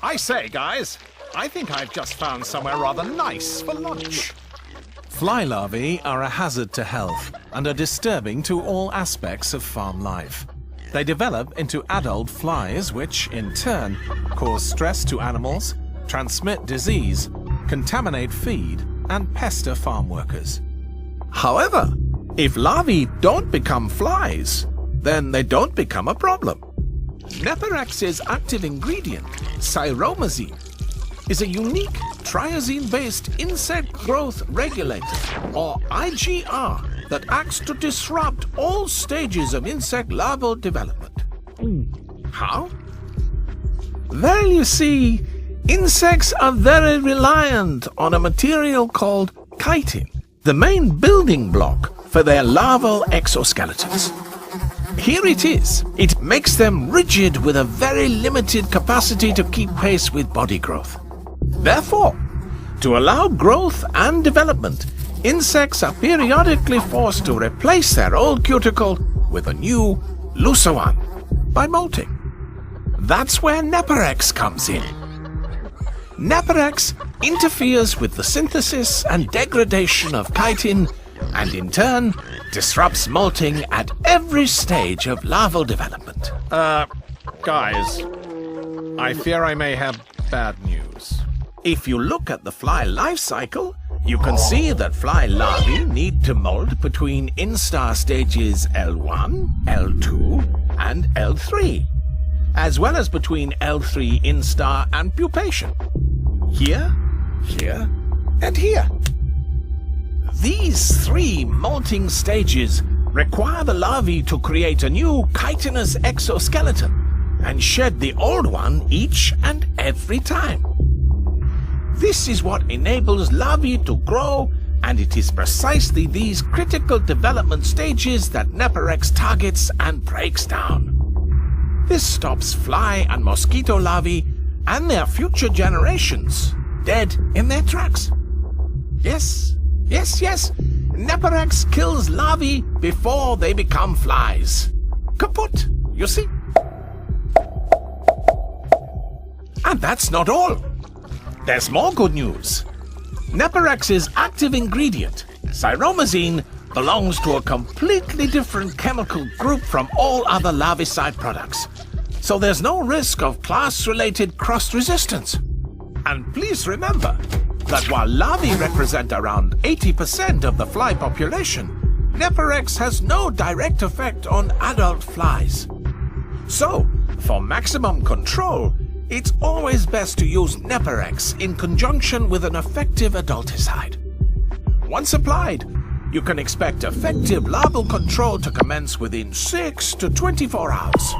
I say, guys, I think I've just found somewhere rather nice for lunch. Fly larvae are a hazard to health and are disturbing to all aspects of farm life. They develop into adult flies which, in turn, cause stress to animals, transmit disease, contaminate feed, and pester farm workers. However, if larvae don't become flies, then they don't become a problem. Neporex's active ingredient, cyromazine, is a unique triazine-based insect growth regulator, or IGR, that acts to disrupt all stages of insect larval development. How? Well, you see, insects are very reliant on a material called chitin, the main building block for their larval exoskeletons. Here it is. It makes them rigid with a very limited capacity to keep pace with body growth. Therefore, to allow growth and development, insects are periodically forced to replace their old cuticle with a new, looser one by molting. That's where Neporex comes in. Neporex interferes with the synthesis and degradation of chitin and in turn disrupts molting at every stage of larval development. Guys, I fear I may have bad news. If you look at the fly life cycle, you can see that fly larvae need to molt between instar stages L1, L2, and L3, as well as between L3 instar and pupation. Here, here, and here. These three molting stages require the larvae to create a new chitinous exoskeleton and shed the old one each and every time. This is what enables larvae to grow, and it is precisely these critical development stages that Neporex targets and breaks down. This stops fly and mosquito larvae and their future generations dead in their tracks. Yes, Neporex kills larvae before they become flies. Kaput, you see? And that's not all. There's more good news. Neporex's active ingredient, cyromazine, belongs to a completely different chemical group from all other larvicide products. So there's no risk of class-related cross-resistance. And please remember that while larvae represent around 80% of the fly population, Neporex has no direct effect on adult flies. So, for maximum control, it's always best to use Neporex in conjunction with an effective adulticide. Once applied, you can expect effective larval control to commence within 6 to 24 hours.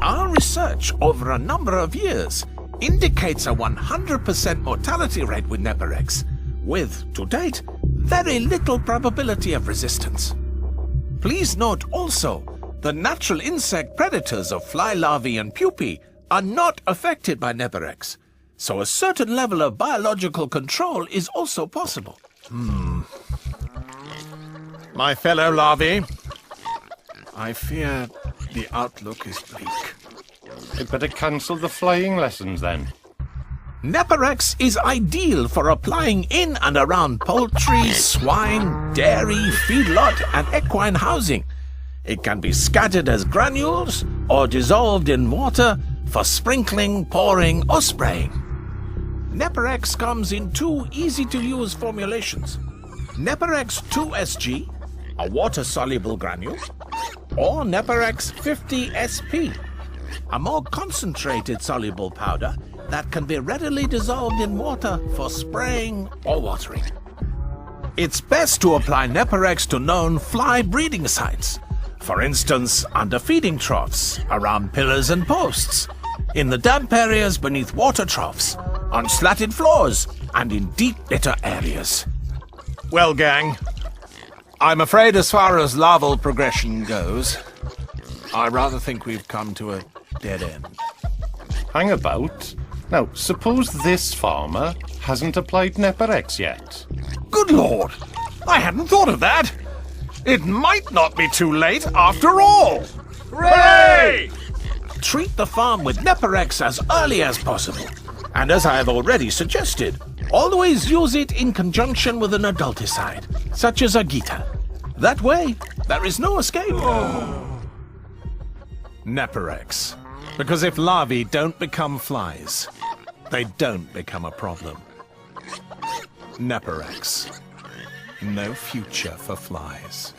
Our research over a number of years indicates a 100% mortality rate with Neporex, with, to date, very little probability of resistance. Please note also, the natural insect predators of fly larvae and pupae are not affected by Neporex, so a certain level of biological control is also possible. My fellow larvae, I fear the outlook is bleak. I'd better cancel the flying lessons then. Neporex is ideal for applying in and around poultry, swine, dairy, feedlot, and equine housing. It can be scattered as granules or dissolved in water for sprinkling, pouring, or spraying. Neporex comes in two easy-to-use formulations. Neporex 2SG, a water-soluble granule, or Neporex 50SP, a more concentrated soluble powder that can be readily dissolved in water for spraying or watering. It's best to apply Neporex to known fly breeding sites, for instance under feeding troughs, around pillars and posts, in the damp areas beneath water troughs, on slatted floors, and in deep litter areas. Well, gang, I'm afraid as far as larval progression goes, I rather think we've come to a dead end. Hang about. Now, suppose this farmer hasn't applied Neporex yet. Good Lord! I hadn't thought of that! It might not be too late after all! Hooray! treat the farm with Neporex as early as possible. And as I have already suggested, always use it in conjunction with an adulticide, such as Agita. That way, there is no escape. Neporex. Because if larvae don't become flies, they don't become a problem. Neporex. No future for flies.